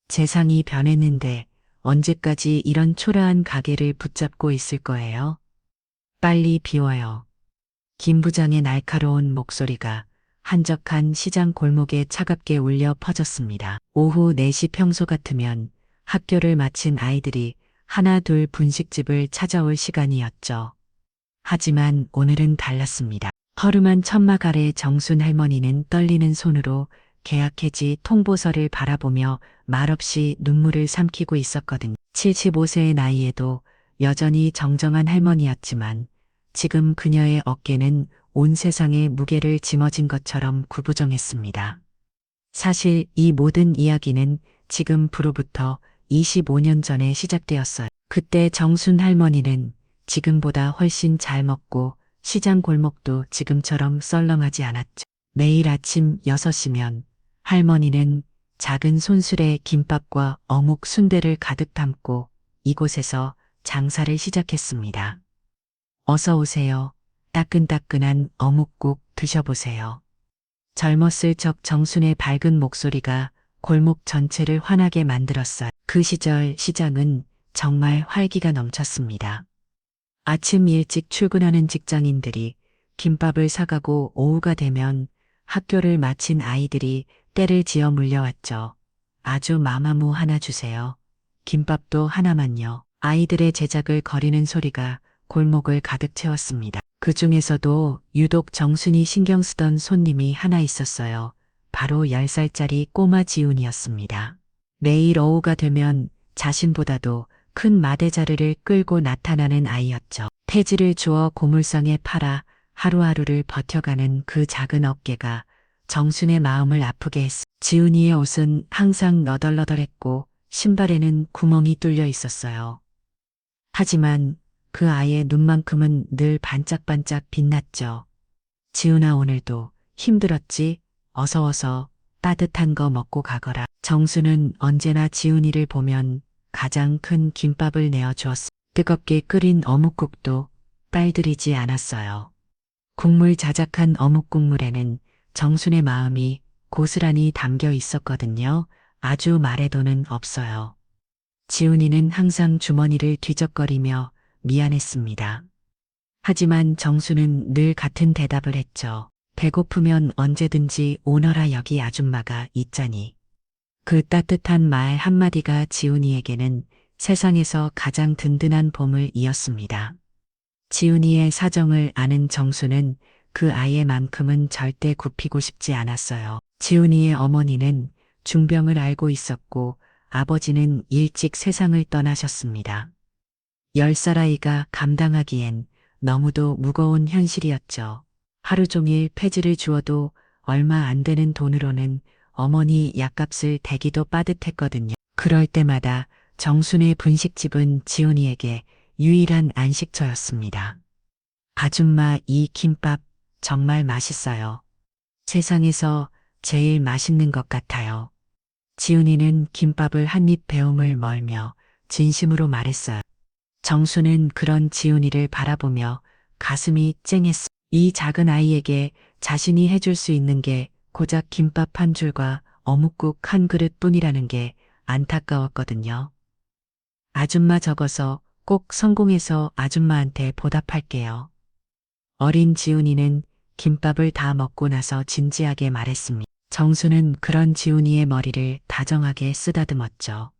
세상이 변했는데 언제까지 이런 초라한 가게를 붙잡고 있을 거예요? 빨리 비워요. 김 부장의 날카로운 목소리가 한적한 시장 골목에 차갑게 울려 퍼졌습니다. 오후 4시 평소 같으면 학교를 마친 아이들이 하나 둘 분식집을 찾아올 시간이었죠. 하지만 오늘은 달랐습니다. 허름한 천막 아래 정순 할머니는 떨리는 손으로 계약 해지 통보서를 바라보며 말없이 눈물을 삼키고 있었거든요. 75세의 나이에도 여전히 정정한 할머니였지만 지금 그녀의 어깨는 온 세상의 무게를 짊어진 것처럼 구부정했습니다. 사실 이 모든 이야기는 지금부로부터 25년 전에 시작되었어요. 그때 정순 할머니는 지금보다 훨씬 잘 먹고 시장 골목도 지금처럼 썰렁하지 않았죠. 매일 아침 6시면 할머니는 작은 손수레 김밥과 어묵 순대를 가득 담고 이곳에서 장사를 시작했습니다. 어서 오세요. 따끈따끈한 어묵국 드셔보세요. 젊었을 적 정순의 밝은 목소리가 골목 전체를 환하게 만들었어요. 그 시절 시장은 정말 활기가 넘쳤습니다. 아침 일찍 출근하는 직장인들이 김밥을 사가고 오후가 되면 학교를 마친 아이들이 떼를 지어 물려왔죠. 아주 마마무 하나 주세요. 김밥도 하나만요. 아이들의 제작을 거리는 소리가 골목을 가득 채웠습니다. 그 중에서도 유독 정순이 신경 쓰던 손님이 하나 있었어요. 바로 10살짜리 꼬마 지훈이었습니다. 매일 오후가 되면 자신보다도 큰 마대자루를 끌고 나타나는 아이였죠. 태지를 주어 고물상에 팔아 하루하루를 버텨가는 그 작은 어깨가 정순의 마음을 아프게 했어. 지훈이의 옷은 항상 너덜너덜했고 신발에는 구멍이 뚫려 있었어요. 하지만 그 아이의 눈만큼은 늘 반짝반짝 빛났죠. 지훈아, 오늘도 힘들었지? 어서 따뜻한 거 먹고 가거라. 정수는 언제나 지훈이를 보면 가장 큰 김밥을 내어 주었어. 뜨겁게 끓인 어묵국도 빨들이지 않았어요. 국물 자작한 어묵 국물에는 정순의 마음이 고스란히 담겨 있었거든요. 아주 말해도는 없어요. 지훈이는 항상 주머니를 뒤적거리며 미안했습니다. 하지만 정수는 늘 같은 대답을 했죠. 배고프면 언제든지 오너라, 여기 아줌마가 있자니. 그 따뜻한 말 한마디가 지훈이에게는 세상에서 가장 든든한 보물이었습니다. 지훈이의 사정을 아는 정수는 그 아이의 만큼은 절대 굽히고 싶지 않았어요. 지훈이의 어머니는 중병을 앓고 있었고 아버지는 일찍 세상을 떠나셨습니다. 10살 아이가 감당하기엔 너무도 무거운 현실이었죠. 하루 종일 폐지를 주어도 얼마 안 되는 돈으로는 어머니 약값을 대기도 빠듯했거든요. 그럴 때마다 정순의 분식집은 지훈이에게 유일한 안식처였습니다. 아줌마, 이 김밥 정말 맛있어요. 세상에서 제일 맛있는 것 같아요. 지훈이는 김밥을 한 입 배움을 멀며 진심으로 말했어요. 정수는 그런 지훈이를 바라보며 가슴이 쨍했어. 이 작은 아이에게 자신이 해줄 수 있는 게 고작 김밥 한 줄과 어묵국 한 그릇뿐이라는 게 안타까웠거든요. 아줌마, 적어서 꼭 성공해서 아줌마한테 보답할게요. 어린 지훈이는 김밥을 다 먹고 나서 진지하게 말했습니다. 정수는 그런 지훈이의 머리를 다정하게 쓰다듬었죠.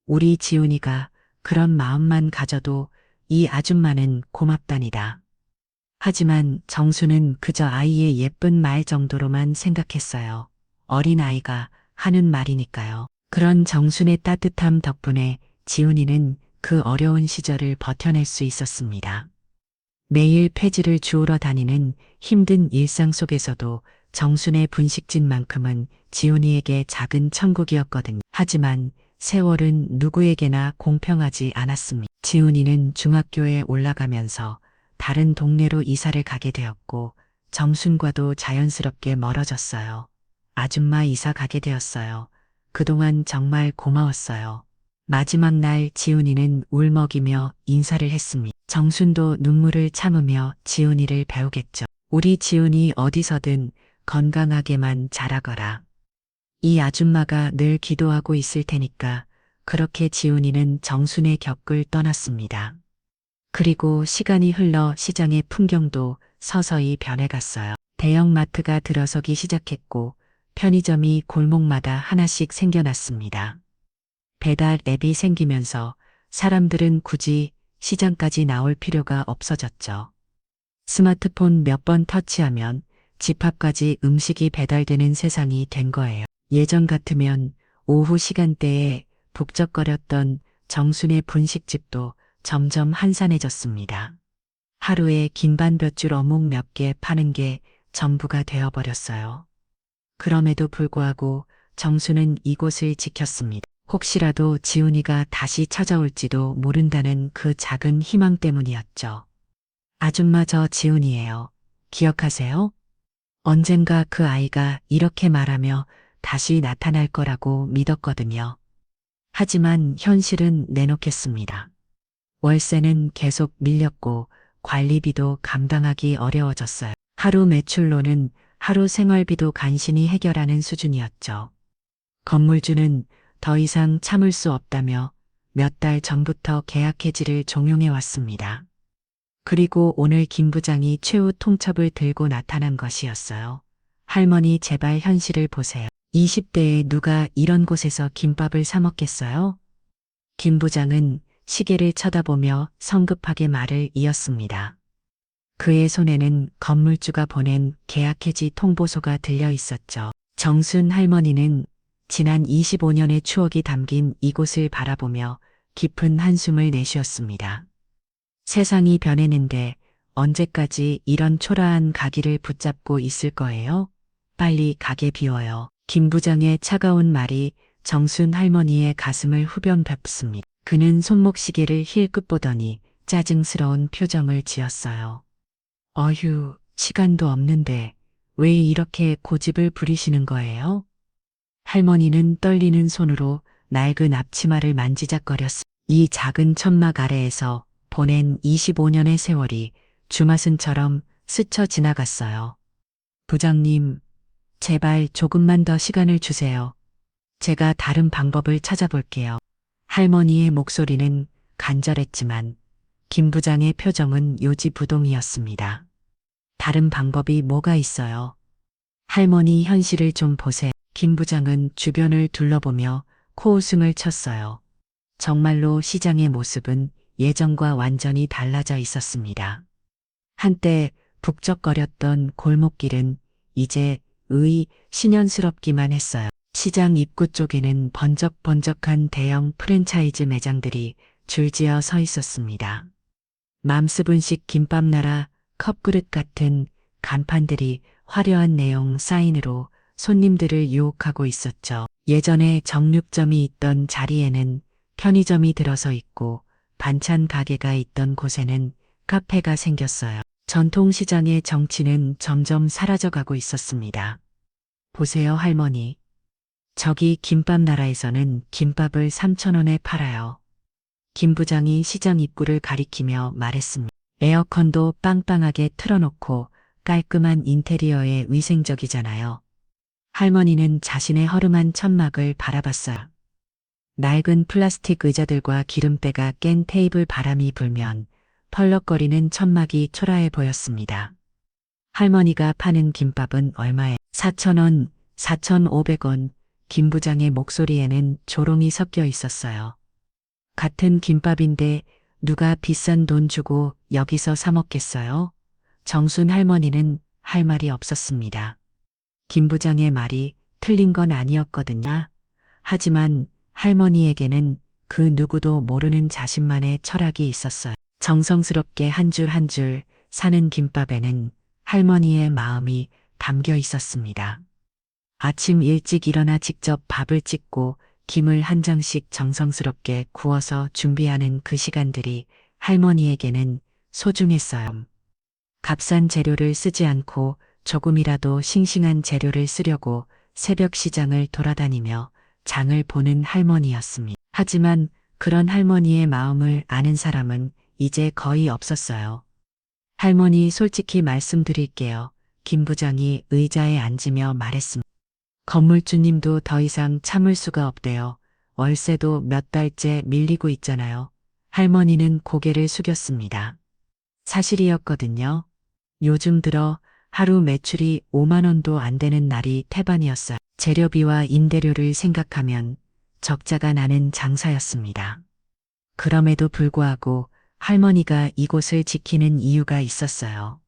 우리 지훈이가 그런 마음만 가져도 이 아줌마는 고맙다니다. 하지만 정수는 그저 아이의 예쁜 말 정도로만 생각했어요. 어린 아이가 하는 말이니까요. 그런 정순의 따뜻함 덕분에 지훈이는 그 어려운 시절을 버텨낼 수 있었습니다. 매일 폐지를 주우러 다니는 힘든 일상 속에서도 정순의 분식집만큼은 지훈이에게 작은 천국이었거든요. 하지만 세월은 누구에게나 공평하지 않았습니다. 지훈이는 중학교에 올라가면서 다른 동네로 이사를 가게 되었고 정순과도 자연스럽게 멀어졌어요. 아줌마, 이사 가게 되었어요. 그동안 정말 고마웠어요. 마지막 날 지훈이는 울먹이며 인사를 했습니다. 정순도 눈물을 참으며 지훈이를 배우겠죠. 우리 지훈이 어디서든 건강하게만 자라거라. 이 아줌마가 늘 기도하고 있을 테니까 그렇게 지훈이는 정순의 격을 떠났습니다. 그리고 시간이 흘러 시장의 풍경도 서서히 변해갔어요. 대형마트가 들어서기 시작했고 편의점이 골목마다 하나씩 생겨났습니다. 배달 앱이 생기면서 사람들은 굳이 시장까지 나올 필요가 없어졌죠. 스마트폰 몇 번 터치하면 집 앞까지 음식이 배달되는 세상이 된 거예요. 예전 같으면 오후 시간대에 북적거렸던 정순의 분식집도 점점 한산해졌습니다. 하루에 김반볕줄 어묵 몇 개 파는 게 전부가 되어버렸어요. 그럼에도 불구하고 정수는 이곳을 지켰습니다. 혹시라도 지훈이가 다시 찾아올지도 모른다는 그 작은 희망 때문이었죠. 아줌마 저 지훈이에요. 기억하세요? 언젠가 그 아이가 이렇게 말하며 다시 나타날 거라고 믿었거든요. 하지만 현실은 내놓겠습니다. 월세는 계속 밀렸고 관리비도 감당하기 어려워졌어요. 하루 매출로는 하루 생활비도 간신히 해결하는 수준이었죠. 건물주는 더 이상 참을 수 없다며 몇 달 전부터 계약 해지를 종용해 왔습니다. 그리고 오늘 김 부장이 최후 통첩을 들고 나타난 것이었어요. 할머니 제발 현실을 보세요. 20대에 누가 이런 곳에서 김밥을 사 먹겠어요? 김 부장은 시계를 쳐다보며 성급하게 말을 이었습니다. 그의 손에는 건물주가 보낸 계약 해지 통보서가 들려 있었죠. 정순 할머니는 지난 25년의 추억이 담긴 이곳을 바라보며 깊은 한숨을 내쉬었습니다. 세상이 변했는데 언제까지 이런 초라한 가기를 붙잡고 있을 거예요? 빨리 가게 비워요. 김 부장의 차가운 말이 정순 할머니의 가슴을 후벼 밟습니다. 그는 손목시계를 힐끗 보더니 짜증스러운 표정을 지었어요. 어휴, 시간도 없는데 왜 이렇게 고집을 부리시는 거예요? 할머니는 떨리는 손으로 낡은 앞치마를 만지작거렸습니다. 이 작은 천막 아래에서 보낸 25년의 세월이 주마순처럼 스쳐 지나갔어요. 부장님, 제발 조금만 더 시간을 주세요. 제가 다른 방법을 찾아볼게요. 할머니의 목소리는 간절했지만 김 부장의 표정은 요지부동이었습니다. 다른 방법이 뭐가 있어요? 할머니 현실을 좀 보세요. 김 부장은 주변을 둘러보며 코웃음을 쳤어요. 정말로 시장의 모습은 예전과 완전히 달라져 있었습니다. 한때 북적거렸던 골목길은 이제 신연스럽기만 했어요. 시장 입구 쪽에는 번쩍번쩍한 대형 프랜차이즈 매장들이 줄지어 서 있었습니다. 맘스분식 김밥나라 컵그릇 같은 간판들이 화려한 내용 사인으로 손님들을 유혹하고 있었죠. 예전에 정육점이 있던 자리에는 편의점이 들어서 있고 반찬 가게가 있던 곳에는 카페가 생겼어요. 전통시장의 정치는 점점 사라져가고 있었습니다. 보세요, 할머니. 저기 김밥나라에서는 김밥을 3,000원에 팔아요. 김 부장이 시장 입구를 가리키며 말했습니다. 에어컨도 빵빵하게 틀어놓고 깔끔한 인테리어에 위생적이잖아요. 할머니는 자신의 허름한 천막을 바라봤어요. 낡은 플라스틱 의자들과 기름때가 깬 테이블 바람이 불면 펄럭거리는 천막이 초라해 보였습니다. 할머니가 파는 김밥은 얼마에? 4,000원, 4,500원. 김 부장의 목소리에는 조롱이 섞여 있었어요. 같은 김밥인데 누가 비싼 돈 주고 여기서 사 먹겠어요? 정순 할머니는 할 말이 없었습니다. 김 부장의 말이 틀린 건 아니었거든요. 하지만 할머니에게는 그 누구도 모르는 자신만의 철학이 있었어요. 정성스럽게 한 줄 한 줄 사는 김밥에는 할머니의 마음이 담겨 있었습니다. 아침 일찍 일어나 직접 밥을 찍고 김을 한 장씩 정성스럽게 구워서 준비하는 그 시간들이 할머니에게는 소중했어요. 값싼 재료를 쓰지 않고 조금이라도 싱싱한 재료를 쓰려고 새벽 시장을 돌아다니며 장을 보는 할머니였습니다. 하지만 그런 할머니의 마음을 아는 사람은 이제 거의 없었어요. 할머니 솔직히 말씀드릴게요. 김 부장이 의자에 앉으며 말했습니다. 건물주님도 더 이상 참을 수가 없대요. 월세도 몇 달째 밀리고 있잖아요. 할머니는 고개를 숙였습니다. 사실이었거든요. 요즘 들어 하루 매출이 5만 원도 안 되는 날이 태반이었어요. 재료비와 임대료를 생각하면 적자가 나는 장사였습니다. 그럼에도 불구하고 할머니가 이곳을 지키는 이유가 있었어요.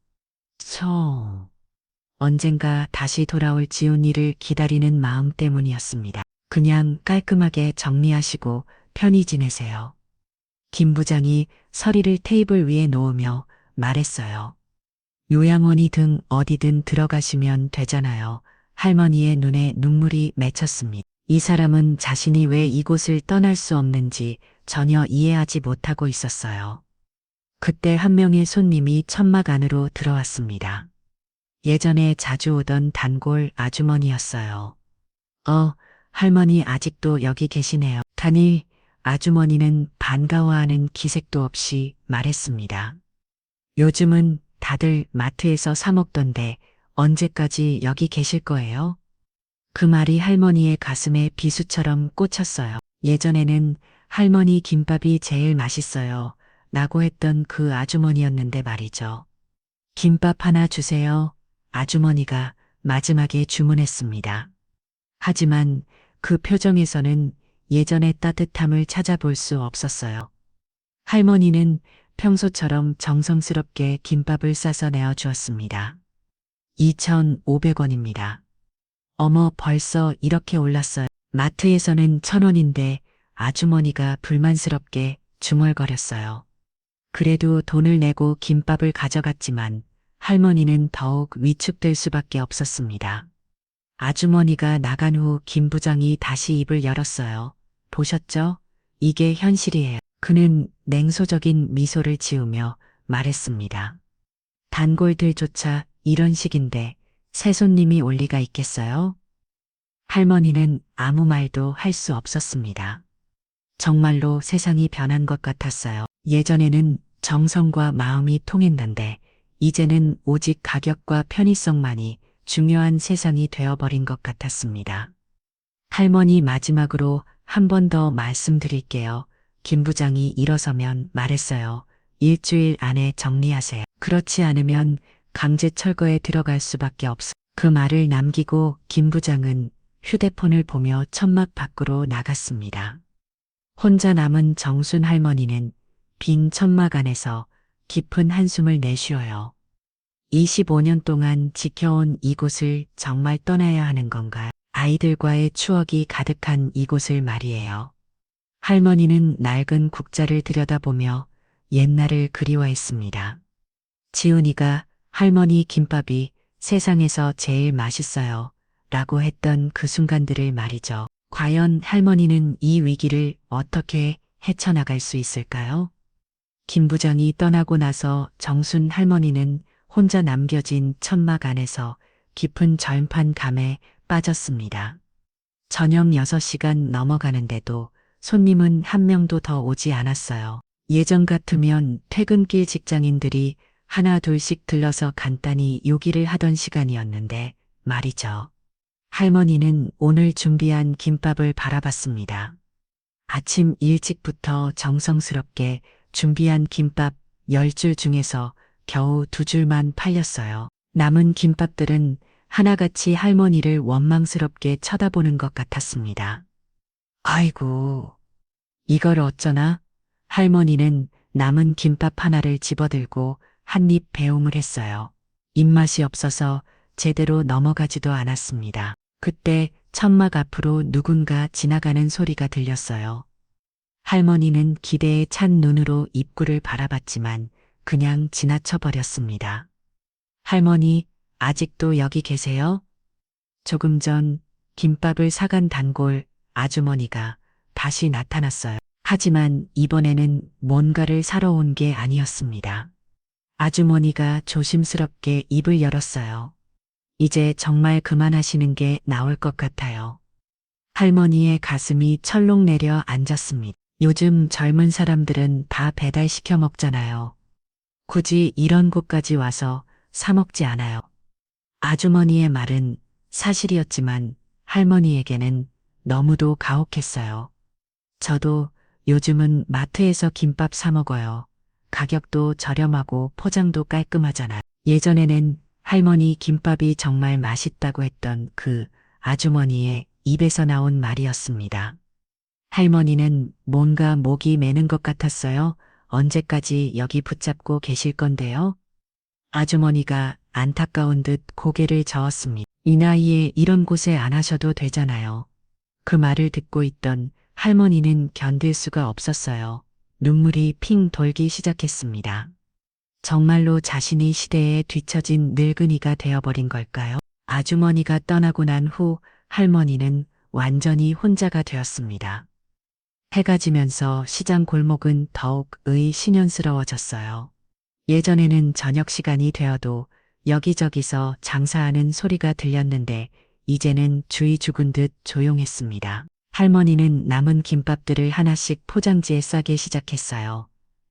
언젠가 다시 돌아올 지훈이를 기다리는 마음 때문이었습니다. 그냥 깔끔하게 정리하시고 편히 지내세요. 김 부장이 서리를 테이블 위에 놓으며 말했어요. 요양원이든 어디든 들어가시면 되잖아요. 할머니의 눈에 눈물이 맺혔습니다. 이 사람은 자신이 왜 이곳을 떠날 수 없는지 전혀 이해하지 못하고 있었어요. 그때 한 명의 손님이 천막 안으로 들어왔습니다. 예전에 자주 오던 단골 아주머니였어요. 할머니 아직도 여기 계시네요. 다니 아주머니는 반가워하는 기색도 없이 말했습니다. 요즘은 다들 마트에서 사 먹던데 언제까지 여기 계실 거예요? 그 말이 할머니의 가슴에 비수처럼 꽂혔어요. 예전에는 할머니 김밥이 제일 맛있어요. 라고 했던 그 아주머니였는데 말이죠. 김밥 하나 주세요. 아주머니가 마지막에 주문했습니다. 하지만 그 표정에서는 예전의 따뜻함을 찾아볼 수 없었어요. 할머니는 평소처럼 정성스럽게 김밥을 싸서 내어주었습니다. 2,500원입니다. 어머, 벌써 이렇게 올랐어요. 마트에서는 1,000원인데 아주머니가 불만스럽게 중얼거렸어요. 그래도 돈을 내고 김밥을 가져갔지만 할머니는 더욱 위축될 수밖에 없었습니다. 아주머니가 나간 후 김 부장이 다시 입을 열었어요. 보셨죠? 이게 현실이에요. 그는 냉소적인 미소를 지으며 말했습니다. 단골들조차 이런 식인데 새 손님이 올 리가 있겠어요? 할머니는 아무 말도 할 수 없었습니다. 정말로 세상이 변한 것 같았어요. 예전에는 정성과 마음이 통했는데 이제는 오직 가격과 편의성만이 중요한 세상이 되어버린 것 같았습니다. 할머니 마지막으로 한 번 더 말씀드릴게요. 김 부장이 일어서면 말했어요. 일주일 안에 정리하세요. 그렇지 않으면 강제 철거에 들어갈 수밖에 없어. 그 말을 남기고 김 부장은 휴대폰을 보며 천막 밖으로 나갔습니다. 혼자 남은 정순 할머니는 빈 천막 안에서 깊은 한숨을 내쉬어요. 25년 동안 지켜온 이곳을 정말 떠나야 하는 건가? 아이들과의 추억이 가득한 이곳을 말이에요. 할머니는 낡은 국자를 들여다보며 옛날을 그리워했습니다. 지훈이가 할머니 김밥이 세상에서 제일 맛있어요. 라고 했던 그 순간들을 말이죠. 과연 할머니는 이 위기를 어떻게 헤쳐나갈 수 있을까요? 김 부장이 떠나고 나서 정순 할머니는 혼자 남겨진 천막 안에서 깊은 절판감에 빠졌습니다. 저녁 6시간 넘어가는데도 손님은 한 명도 더 오지 않았어요. 예전 같으면 퇴근길 직장인들이 하나 둘씩 들러서 간단히 요기를 하던 시간이었는데 말이죠. 할머니는 오늘 준비한 김밥을 바라봤습니다. 아침 일찍부터 정성스럽게 준비한 김밥 10줄 중에서 겨우 2줄만 팔렸어요. 남은 김밥들은 하나같이 할머니를 원망스럽게 쳐다보는 것 같았습니다. 아이고, 이걸 어쩌나? 할머니는 남은 김밥 하나를 집어들고 한 입 배움을 했어요. 입맛이 없어서 제대로 넘어가지도 않았습니다. 그때 천막 앞으로 누군가 지나가는 소리가 들렸어요. 할머니는 기대에 찬 눈으로 입구를 바라봤지만 그냥 지나쳐 버렸습니다. 할머니, 아직도 여기 계세요? 조금 전 김밥을 사간 단골 아주머니가 다시 나타났어요. 하지만 이번에는 뭔가를 사러 온 게 아니었습니다. 아주머니가 조심스럽게 입을 열었어요. 이제 정말 그만하시는 게 나을 것 같아요. 할머니의 가슴이 철렁 내려 앉았습니다. 요즘 젊은 사람들은 다 배달시켜 먹잖아요. 굳이 이런 곳까지 와서 사 먹지 않아요. 아주머니의 말은 사실이었지만 할머니에게는 너무도 가혹했어요. 저도 요즘은 마트에서 김밥 사 먹어요. 가격도 저렴하고 포장도 깔끔하잖아요. 예전에는 할머니 김밥이 정말 맛있다고 했던 그 아주머니의 입에서 나온 말이었습니다. 할머니는 뭔가 목이 메는 것 같았어요. 언제까지 여기 붙잡고 계실 건데요? 아주머니가 안타까운 듯 고개를 저었습니다. 이 나이에 이런 곳에 안 하셔도 되잖아요. 그 말을 듣고 있던 할머니는 견딜 수가 없었어요. 눈물이 핑 돌기 시작했습니다. 정말로 자신이 시대에 뒤처진 늙은이가 되어버린 걸까요? 아주머니가 떠나고 난 후 할머니는 완전히 혼자가 되었습니다. 해가 지면서 시장 골목은 더욱 신연스러워졌어요. 예전에는 저녁 시간이 되어도 여기저기서 장사하는 소리가 들렸는데 이제는 주의 죽은 듯 조용했습니다. 할머니는 남은 김밥들을 하나씩 포장지에 싸기 시작했어요.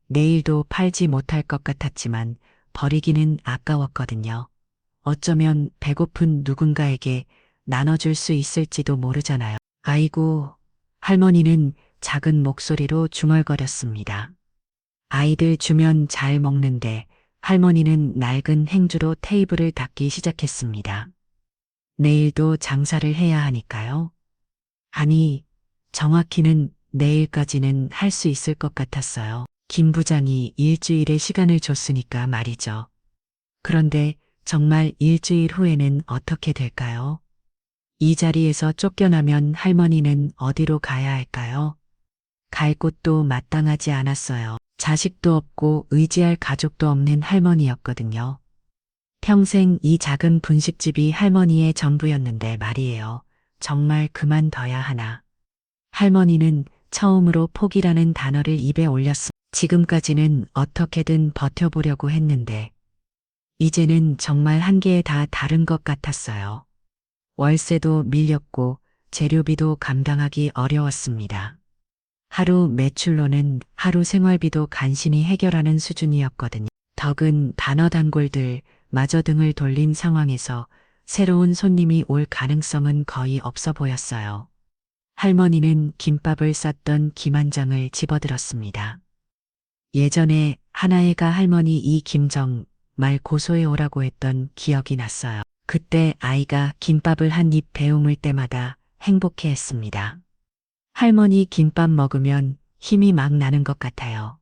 내일도 팔지 못할 것 같았지만 버리기는 아까웠거든요. 어쩌면 배고픈 누군가에게 나눠줄 수 있을지도 모르잖아요. 아이고, 할머니는 작은 목소리로 중얼거렸습니다. 아이들 주면 잘 먹는데 할머니는 낡은 행주로 테이블을 닦기 시작했습니다. 내일도 장사를 해야 하니까요. 아니, 정확히는 내일까지는 할 수 있을 것 같았어요. 김 부장이 일주일의 시간을 줬으니까 말이죠. 그런데 정말 일주일 후에는 어떻게 될까요? 이 자리에서 쫓겨나면 할머니는 어디로 가야 할까요? 갈 곳도 마땅하지 않았어요. 자식도 없고 의지할 가족도 없는 할머니였거든요. 평생 이 작은 분식집이 할머니의 전부였는데 말이에요. 정말 그만둬야 하나. 할머니는 처음으로 포기라는 단어를 입에 올렸습니다. 지금까지는 어떻게든 버텨보려고 했는데 이제는 정말 한계에 다 다른 것 같았어요. 월세도 밀렸고 재료비도 감당하기 어려웠습니다. 하루 매출로는 하루 생활비도 간신히 해결하는 수준이었거든요. 덕은 단어 단골들 마저 등을 돌린 상황에서 새로운 손님이 올 가능성은 거의 없어 보였어요. 할머니는 김밥을 쌌던 김 한 장을 집어들었습니다. 예전에 하나애가 할머니 이 김정 말 고소해 오라고 했던 기억이 났어요. 그때 아이가 김밥을 한 입 배움을 때마다 행복해했습니다. 할머니 김밥 먹으면 힘이 막 나는 것 같아요.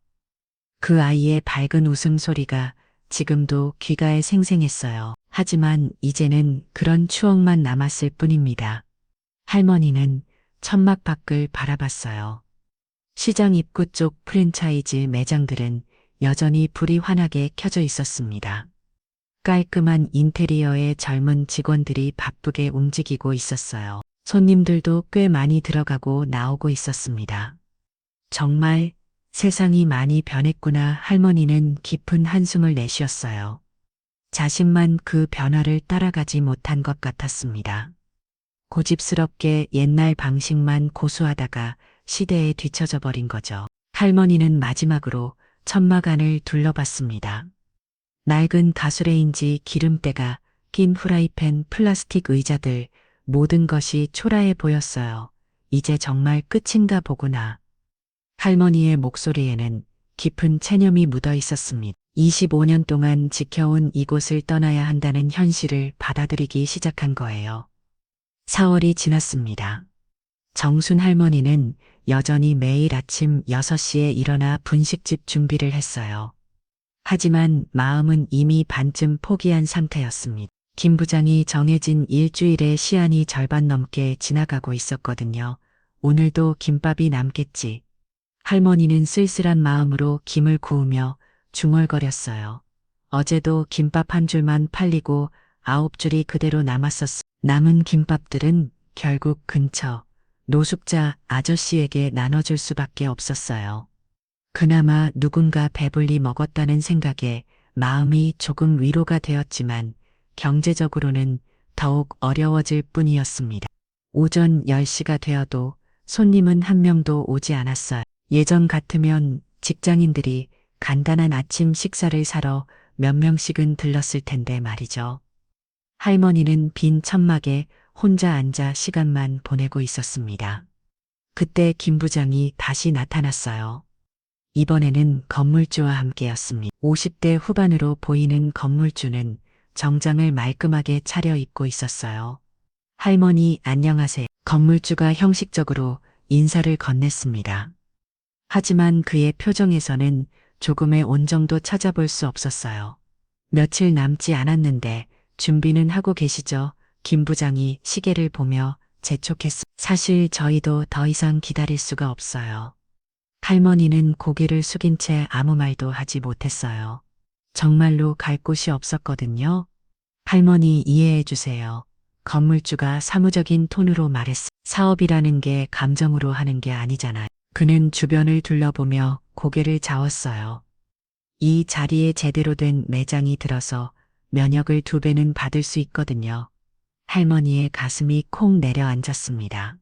그 아이의 밝은 웃음소리가 지금도 귀가에 생생했어요. 하지만 이제는 그런 추억만 남았을 뿐입니다. 할머니는 천막 밖을 바라봤어요. 시장 입구 쪽 프랜차이즈 매장들은 여전히 불이 환하게 켜져 있었습니다. 깔끔한 인테리어에 젊은 직원들이 바쁘게 움직이고 있었어요. 손님들도 꽤 많이 들어가고 나오고 있었습니다. 정말 세상이 많이 변했구나. 할머니는 깊은 한숨을 내쉬었어요. 자신만 그 변화를 따라가지 못한 것 같았습니다. 고집스럽게 옛날 방식만 고수하다가 시대에 뒤처져 버린 거죠. 할머니는 마지막으로 천막 안을 둘러봤습니다. 낡은 가스레인지 기름때가 낀 프라이팬, 플라스틱 의자들, 모든 것이 초라해 보였어요. 이제 정말 끝인가 보구나. 할머니의 목소리에는 깊은 체념이 묻어 있었습니다. 25년 동안 지켜온 이곳을 떠나야 한다는 현실을 받아들이기 시작한 거예요. 4월이 지났습니다. 정순 할머니는 여전히 매일 아침 6시에 일어나 분식집 준비를 했어요. 하지만 마음은 이미 반쯤 포기한 상태였습니다. 김 부장이 정해진 일주일의 시한이 절반 넘게 지나가고 있었거든요. 오늘도 김밥이 남겠지. 할머니는 쓸쓸한 마음으로 김을 구우며 중얼거렸어요. 어제도 김밥 한 줄만 팔리고 9줄이 그대로 남았었어. 남은 김밥들은 결국 근처 노숙자 아저씨에게 나눠줄 수밖에 없었어요. 그나마 누군가 배불리 먹었다는 생각에 마음이 조금 위로가 되었지만 경제적으로는 더욱 어려워질 뿐이었습니다. 오전 10시가 되어도 손님은 한 명도 오지 않았어요. 예전 같으면 직장인들이 간단한 아침 식사를 사러 몇 명씩은 들렀을 텐데 말이죠. 할머니는 빈 천막에 혼자 앉아 시간만 보내고 있었습니다. 그때 김 부장이 다시 나타났어요. 이번에는 건물주와 함께였습니다. 50대 후반으로 보이는 건물주는 정장을 말끔하게 차려입고 있었어요. 할머니 안녕하세요. 건물주가 형식적으로 인사를 건넸습니다. 하지만 그의 표정에서는 조금의 온정도 찾아볼 수 없었어요. 며칠 남지 않았는데 준비는 하고 계시죠? 김 부장이 시계를 보며 재촉했습니다. 사실 저희도 더 이상 기다릴 수가 없어요. 할머니는 고개를 숙인 채 아무 말도 하지 못했어요. 정말로 갈 곳이 없었거든요. 할머니 이해해 주세요. 건물주가 사무적인 톤으로 말했습니다. 사업이라는 게 감정으로 하는 게 아니잖아요. 그는 주변을 둘러보며 고개를 저었어요. 이 자리에 제대로 된 매장이 들어서 면역을 2배는 받을 수 있거든요. 할머니의 가슴이 콩 내려앉았습니다.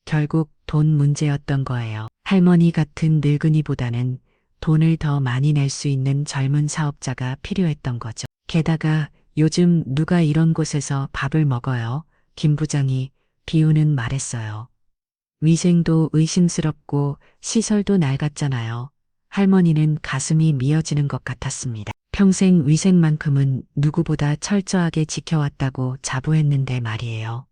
결국 돈 문제였던 거예요. 할머니 같은 늙은이보다는 돈을 더 많이 낼 수 있는 젊은 사업자가 필요했던 거죠. 게다가 요즘 누가 이런 곳에서 밥을 먹어요? 김 부장이 비우는 말했어요. 위생도 의심스럽고 시설도 낡았잖아요. 할머니는 가슴이 미어지는 것 같았습니다. 평생 위생만큼은 누구보다 철저하게 지켜왔다고 자부했는데 말이에요.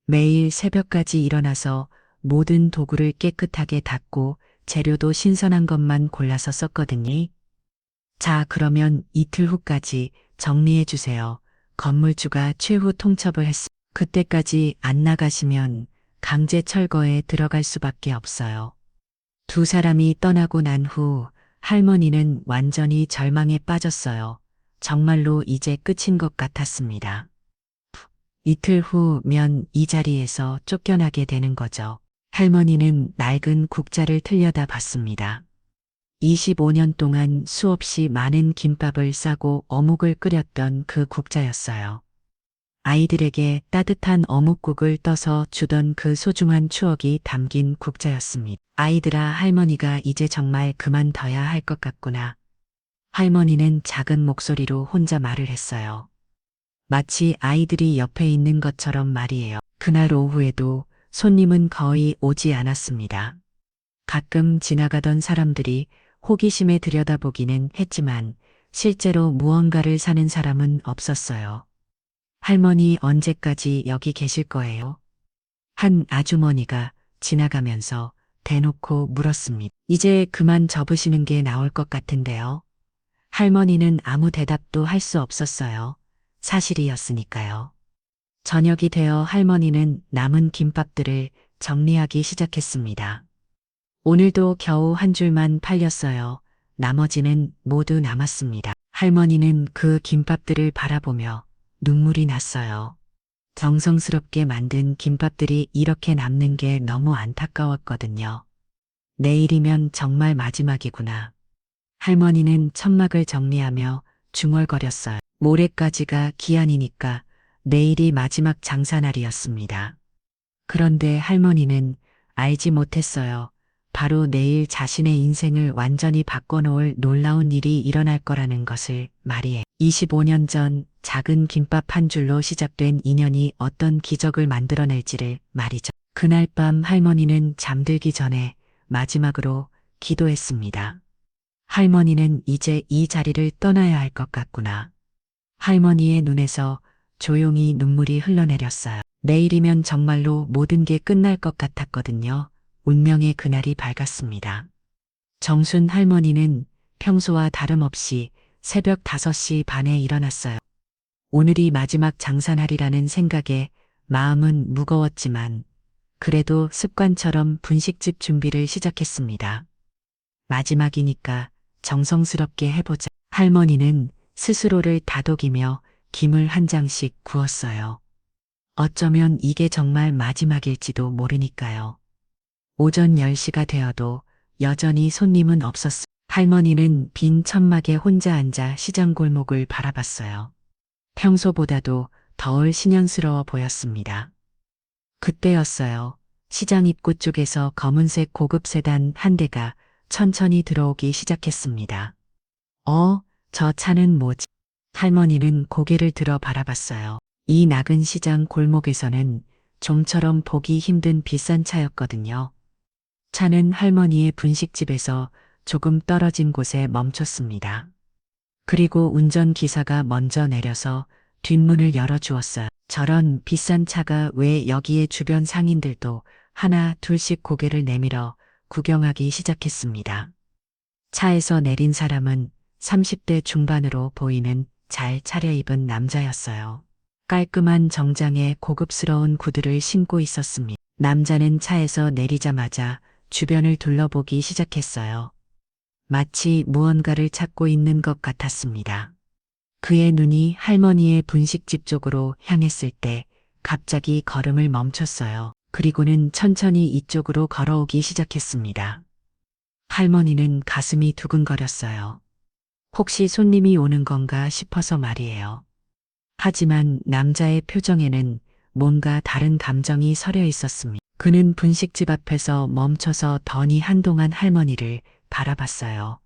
매일 새벽까지 일어나서 모든 도구를 깨끗하게 닦고 재료도 신선한 것만 골라서 썼거든요. 자, 그러면 이틀 후까지 정리해 주세요. 건물주가 최후 통첩을 했습니다. 그때까지 안 나가시면 강제 철거에 들어갈 수밖에 없어요. 2사람이 떠나고 난 후 할머니는 완전히 절망에 빠졌어요. 정말로 이제 끝인 것 같았습니다. 이틀 후면 이 자리에서 쫓겨나게 되는 거죠. 할머니는 낡은 국자를 틀려다 봤습니다. 25년 동안 수없이 많은 김밥을 싸고 어묵을 끓였던 그 국자였어요. 아이들에게 따뜻한 어묵국을 떠서 주던 그 소중한 추억이 담긴 국자였습니다. 아이들아, 할머니가 이제 정말 그만둬야 할 것 같구나. 할머니는 작은 목소리로 혼자 말을 했어요. 마치 아이들이 옆에 있는 것처럼 말이에요. 그날 오후에도 손님은 거의 오지 않았습니다. 가끔 지나가던 사람들이 호기심에 들여다보기는 했지만 실제로 무언가를 사는 사람은 없었어요. 할머니 언제까지 여기 계실 거예요? 한 아주머니가 지나가면서 대놓고 물었습니다. 이제 그만 접으시는 게 나을 것 같은데요. 할머니는 아무 대답도 할 수 없었어요. 사실이었으니까요. 저녁이 되어 할머니는 남은 김밥들을 정리하기 시작했습니다. 오늘도 겨우 한 줄만 팔렸어요. 나머지는 모두 남았습니다. 할머니는 그 김밥들을 바라보며 눈물이 났어요. 정성스럽게 만든 김밥들이 이렇게 남는 게 너무 안타까웠거든요. 내일이면 정말 마지막이구나. 할머니는 천막을 정리하며 중얼거렸어요. 모레까지가 기한이니까 내일이 마지막 장사날이었습니다. 그런데 할머니는 알지 못했어요. 바로 내일 자신의 인생을 완전히 바꿔놓을 놀라운 일이 일어날 거라는 것을 말이에요. 25년 전 작은 김밥 한 줄로 시작된 인연이 어떤 기적을 만들어낼지를 말이죠. 그날 밤 할머니는 잠들기 전에 마지막으로 기도했습니다. 할머니는 이제 이 자리를 떠나야 할 것 같구나. 할머니의 눈에서 조용히 눈물이 흘러내렸어요. 내일이면 정말로 모든 게 끝날 것 같았거든요. 운명의 그날이 밝았습니다. 정순 할머니는 평소와 다름없이 새벽 5시 반에 일어났어요. 오늘이 마지막 장사날이라는 생각에 마음은 무거웠지만 그래도 습관처럼 분식집 준비를 시작했습니다. 마지막이니까 정성스럽게 해보자. 할머니는 스스로를 다독이며 김을 한 장씩 구웠어요. 어쩌면 이게 정말 마지막일지도 모르니까요. 오전 10시가 되어도 여전히 손님은 없었어요. 할머니는 빈 천막에 혼자 앉아 시장 골목을 바라봤어요. 평소보다도 덜 신연스러워 보였습니다. 그때였어요. 시장 입구 쪽에서 검은색 고급 세단 한 대가 천천히 들어오기 시작했습니다. 저 차는 뭐지? 할머니는 고개를 들어 바라봤어요. 이 낙은 시장 골목에서는 좀처럼 보기 힘든 비싼 차였거든요. 차는 할머니의 분식집에서 조금 떨어진 곳에 멈췄습니다. 그리고 운전기사가 먼저 내려서 뒷문을 열어주었어요. 저런 비싼 차가 왜 여기에 주변 상인들도 하나 둘씩 고개를 내밀어 구경하기 시작했습니다. 차에서 내린 사람은 30대 중반으로 보이는 잘 차려입은 남자였어요. 깔끔한 정장에 고급스러운 구두를 신고 있었습니다. 남자는 차에서 내리자마자 주변을 둘러보기 시작했어요. 마치 무언가를 찾고 있는 것 같았습니다. 그의 눈이 할머니의 분식집 쪽으로 향했을 때 갑자기 걸음을 멈췄어요. 그리고는 천천히 이쪽으로 걸어오기 시작했습니다. 할머니는 가슴이 두근거렸어요. 혹시 손님이 오는 건가 싶어서 말이에요. 하지만 남자의 표정에는 뭔가 다른 감정이 서려 있었습니다. 그는 분식집 앞에서 멈춰서 더니 한동안 할머니를 바라봤어요.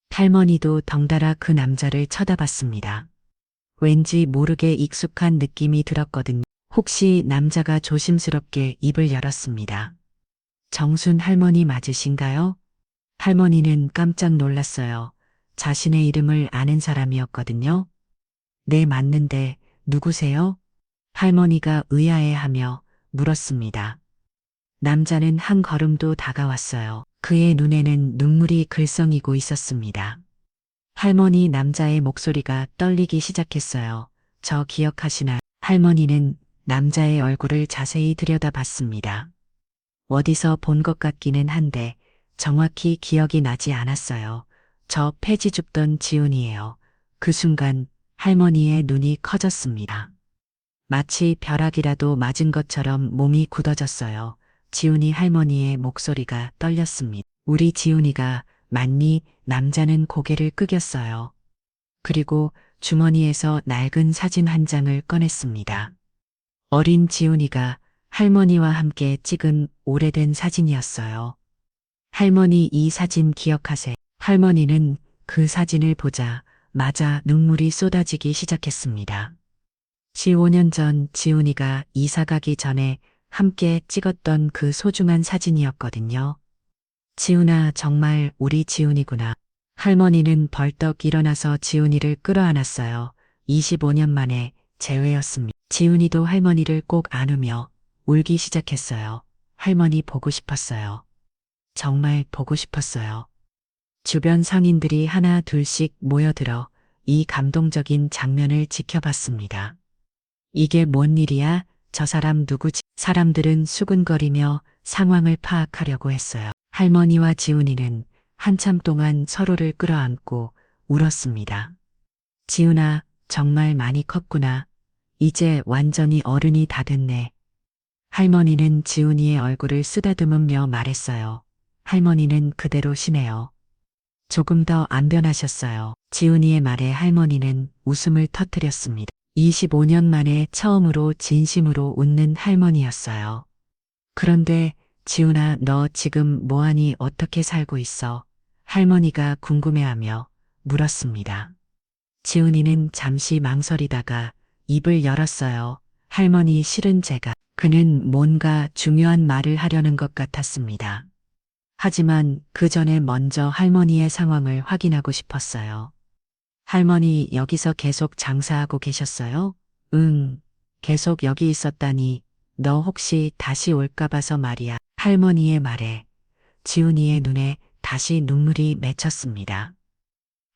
할머니도 덩달아 그 남자를 쳐다봤습니다. 왠지 모르게 익숙한 느낌이 들었거든요. 혹시 남자가 조심스럽게 입을 열었습니다. 정순 할머니 맞으신가요? 할머니는 깜짝 놀랐어요. 자신의 이름을 아는 사람이었거든요. 네, 맞는데 누구세요? 할머니가 의아해하며 물었습니다. 남자는 한 걸음도 다가왔어요. 그의 눈에는 눈물이 글썽이고 있었습니다. 할머니, 남자의 목소리가 떨리기 시작했어요. 저 기억하시나? 할머니는 남자의 얼굴을 자세히 들여다봤습니다. 어디서 본 것 같기는 한데 정확히 기억이 나지 않았어요. 저 폐지 줍던 지훈이에요. 그 순간 할머니의 눈이 커졌습니다. 마치 벼락이라도 맞은 것처럼 몸이 굳어졌어요. 지훈이, 할머니의 목소리가 떨렸습니다. 우리 지훈이가 맞니? 남자는 고개를 끄겼어요. 그리고 주머니에서 낡은 사진 한 장을 꺼냈습니다. 어린 지훈이가 할머니와 함께 찍은 오래된 사진이었어요. 할머니, 이 사진 기억하세요? 할머니는 그 사진을 보자마자 눈물이 쏟아지기 시작했습니다. 15년 전 지훈이가 이사 가기 전에 함께 찍었던 그 소중한 사진이었거든요. 지훈아, 정말 우리 지훈이구나. 할머니는 벌떡 일어나서 지훈이를 끌어안았어요. 25년 만에 재회였습니다. 지훈이도 할머니를 꼭 안으며 울기 시작했어요. 할머니 보고 싶었어요. 정말 보고 싶었어요. 주변 상인들이 하나 둘씩 모여들어 이 감동적인 장면을 지켜봤습니다. 이게 뭔 일이야? 저 사람 누구지? 사람들은 수근거리며 상황을 파악하려고 했어요. 할머니와 지훈이는 한참 동안 서로를 끌어안고 울었습니다. 지훈아, 정말 많이 컸구나. 이제 완전히 어른이 다 됐네. 할머니는 지훈이의 얼굴을 쓰다듬으며 말했어요. 할머니는 그대로시네요. 조금 더 안 변하셨어요. 지훈이의 말에 할머니는 웃음을 터뜨렸습니다. 25년 만에 처음으로 진심으로 웃는 할머니였어요. 그런데 지훈아, 너 지금 뭐하니? 어떻게 살고 있어? 할머니가 궁금해하며 물었습니다. 지훈이는 잠시 망설이다가 입을 열었어요. 할머니, 실은 제가. 그는 뭔가 중요한 말을 하려는 것 같았습니다. 하지만 그 전에 먼저 할머니의 상황을 확인하고 싶었어요. 할머니, 여기서 계속 장사하고 계셨어요? 응, 계속 여기 있었다니. 너 혹시 다시 올까 봐서 말이야. 할머니의 말에 지훈이의 눈에 다시 눈물이 맺혔습니다.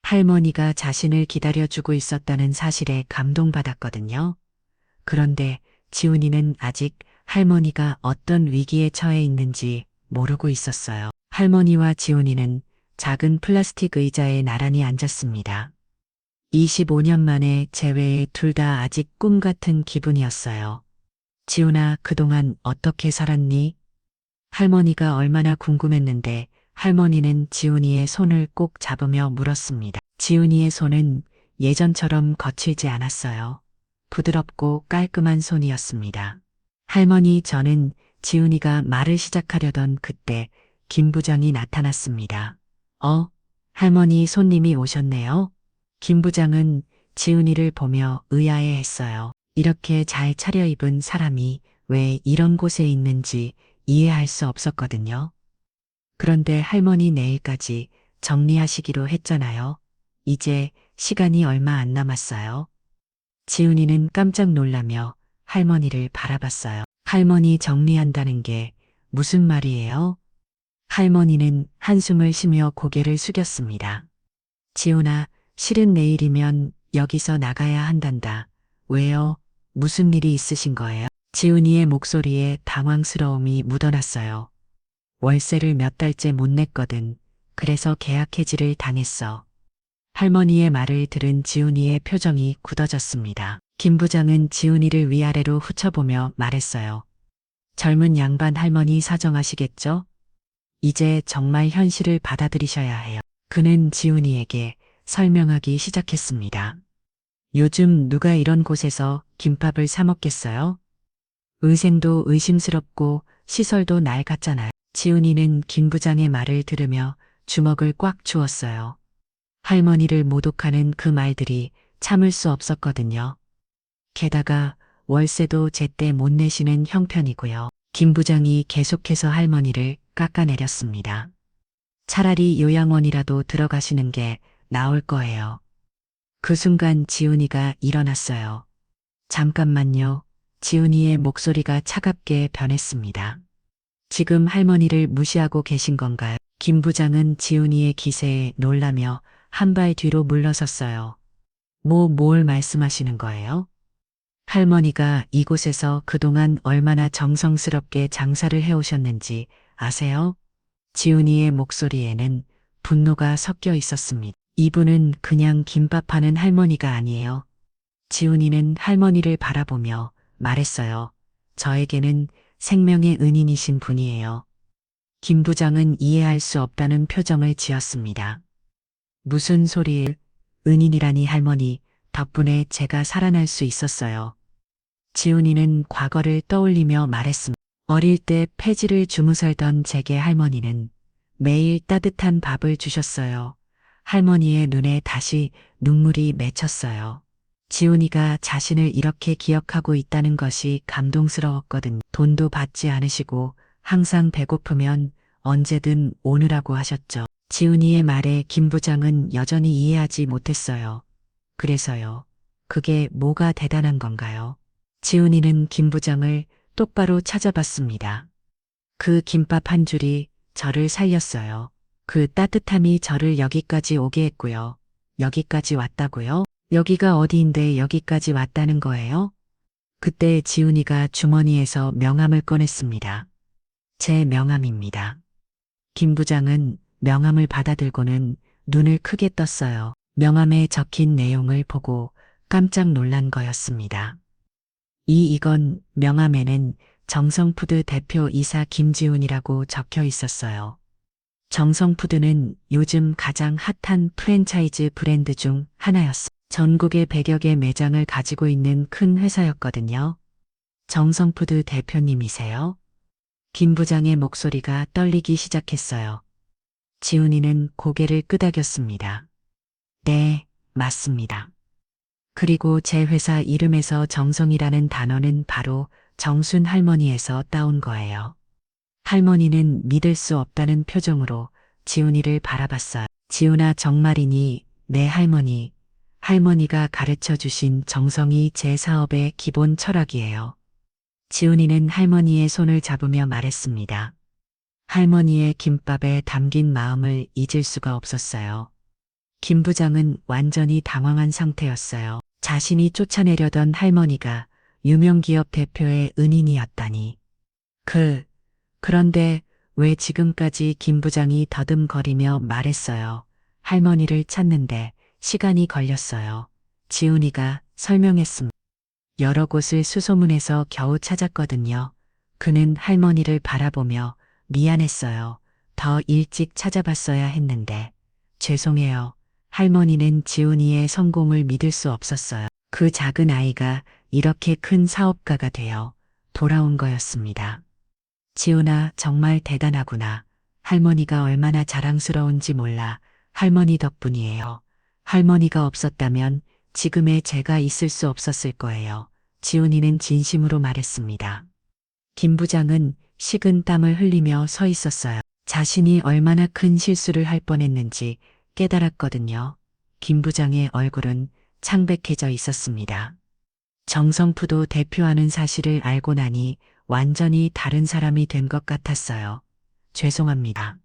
할머니가 자신을 기다려주고 있었다는 사실에 감동받았거든요. 그런데 지훈이는 아직 할머니가 어떤 위기에 처해 있는지 모르고 있었어요. 할머니와 지훈이는 작은 플라스틱 의자에 나란히 앉았습니다. 25년 만에 재회에 둘 다 아직 꿈 같은 기분이었어요. 지훈아, 그동안 어떻게 살았니? 할머니가 얼마나 궁금했는데 할머니는 지훈이의 손을 꼭 잡으며 물었습니다. 지훈이의 손은 예전처럼 거칠지 않았어요. 부드럽고 깔끔한 손이었습니다. 할머니, 저는 지훈이가 말을 시작하려던 그때 김 부장이 나타났습니다. 할머니, 손님이 오셨네요. 김 부장은 지훈이를 보며 의아해했어요. 이렇게 잘 차려입은 사람이 왜 이런 곳에 있는지 이해할 수 없었거든요. 그런데 할머니 내일까지 정리하시기로 했잖아요. 이제 시간이 얼마 안 남았어요. 지훈이는 깜짝 놀라며 할머니를 바라봤어요. 할머니 정리한다는 게 무슨 말이에요? 할머니는 한숨을 쉬며 고개를 숙였습니다. 지훈아, 실은 내일이면 여기서 나가야 한단다. 왜요? 무슨 일이 있으신 거예요? 지훈이의 목소리에 당황스러움이 묻어났어요. 월세를 몇 달째 못 냈거든. 그래서 계약 해지를 당했어. 할머니의 말을 들은 지훈이의 표정이 굳어졌습니다. 김 부장은 지훈이를 위아래로 훑어보며 말했어요. 젊은 양반 할머니 사정하시겠죠? 이제 정말 현실을 받아들이셔야 해요. 그는 지훈이에게 설명하기 시작했습니다. 요즘 누가 이런 곳에서 김밥을 사 먹겠어요? 의생도 의심스럽고 시설도 낡았잖아요. 지훈이는 김 부장의 말을 들으며 주먹을 꽉 쥐었어요. 할머니를 모독하는 그 말들이 참을 수 없었거든요. 게다가 월세도 제때 못 내시는 형편이고요. 김 부장이 계속해서 할머니를 깎아내렸습니다. 차라리 요양원이라도 들어가시는 게 나을 거예요. 그 순간 지훈이가 일어났어요. 잠깐만요. 지훈이의 목소리가 차갑게 변했습니다. 지금 할머니를 무시하고 계신 건가요? 김 부장은 지훈이의 기세에 놀라며 한 발 뒤로 물러섰어요. 뭘 말씀하시는 거예요? 할머니가 이곳에서 그동안 얼마나 정성스럽게 장사를 해오셨는지 아세요? 지훈이의 목소리에는 분노가 섞여 있었습니다. 이분은 그냥 김밥 파는 할머니가 아니에요. 지훈이는 할머니를 바라보며 말했어요. 저에게는 생명의 은인이신 분이에요. 김 부장은 이해할 수 없다는 표정을 지었습니다. 무슨 소리일? 은인이라니 할머니, 덕분에 제가 살아날 수 있었어요. 지훈이는 과거를 떠올리며 말했습니다. 어릴 때 폐지를 주무살던 제게 할머니는 매일 따뜻한 밥을 주셨어요. 할머니의 눈에 다시 눈물이 맺혔어요. 지훈이가 자신을 이렇게 기억하고 있다는 것이 감동스러웠거든요. 돈도 받지 않으시고 항상 배고프면 언제든 오느라고 하셨죠. 지훈이의 말에 김 부장은 여전히 이해하지 못했어요. 그래서요. 그게 뭐가 대단한 건가요? 지훈이는 김 부장을 똑바로 찾아봤습니다. 그 김밥 한 줄이 저를 살렸어요. 그 따뜻함이 저를 여기까지 오게 했고요. 여기까지 왔다고요? 여기가 어디인데 여기까지 왔다는 거예요? 그때 지훈이가 주머니에서 명함을 꺼냈습니다. 제 명함입니다. 김 부장은 명함을 받아들고는 눈을 크게 떴어요. 명함에 적힌 내용을 보고 깜짝 놀란 거였습니다. 이건 명함에는 정성푸드 대표 이사 김지훈이라고 적혀 있었어요. 정성푸드는 요즘 가장 핫한 프랜차이즈 브랜드 중 하나였어요. 전국에 100여 개 매장을 가지고 있는 큰 회사였거든요. 정성푸드 대표님이세요? 김 부장의 목소리가 떨리기 시작했어요. 지훈이는 고개를 끄덕였습니다. 네, 맞습니다. 그리고 제 회사 이름에서 정성이라는 단어는 바로 정순 할머니에서 따온 거예요. 할머니는 믿을 수 없다는 표정으로 지훈이를 바라봤어요. 지훈아 정말이니? 네 할머니. 할머니가 가르쳐 주신 정성이 제 사업의 기본 철학이에요. 지훈이는 할머니의 손을 잡으며 말했습니다. 할머니의 김밥에 담긴 마음을 잊을 수가 없었어요. 김 부장은 완전히 당황한 상태였어요. 자신이 쫓아내려던 할머니가 유명기업 대표의 은인이었다니. 그런데 왜 지금까지 김 부장이 더듬거리며 말했어요. 할머니를 찾는데 시간이 걸렸어요. 지훈이가 설명했습니다. 여러 곳을 수소문해서 겨우 찾았거든요. 그는 할머니를 바라보며 미안했어요. 더 일찍 찾아봤어야 했는데. 죄송해요. 할머니는 지훈이의 성공을 믿을 수 없었어요. 그 작은 아이가 이렇게 큰 사업가가 되어 돌아온 거였습니다. 지훈아, 정말 대단하구나. 할머니가 얼마나 자랑스러운지 몰라. 할머니 덕분이에요. 할머니가 없었다면 지금의 제가 있을 수 없었을 거예요. 지훈이는 진심으로 말했습니다. 김 부장은 식은 땀을 흘리며 서 있었어요. 자신이 얼마나 큰 실수를 할 뻔했는지 깨달았거든요. 김 부장의 얼굴은 창백해져 있었습니다. 정성푸도 대표하는 사실을 알고 나니 완전히 다른 사람이 된 것 같았어요. 죄송합니다.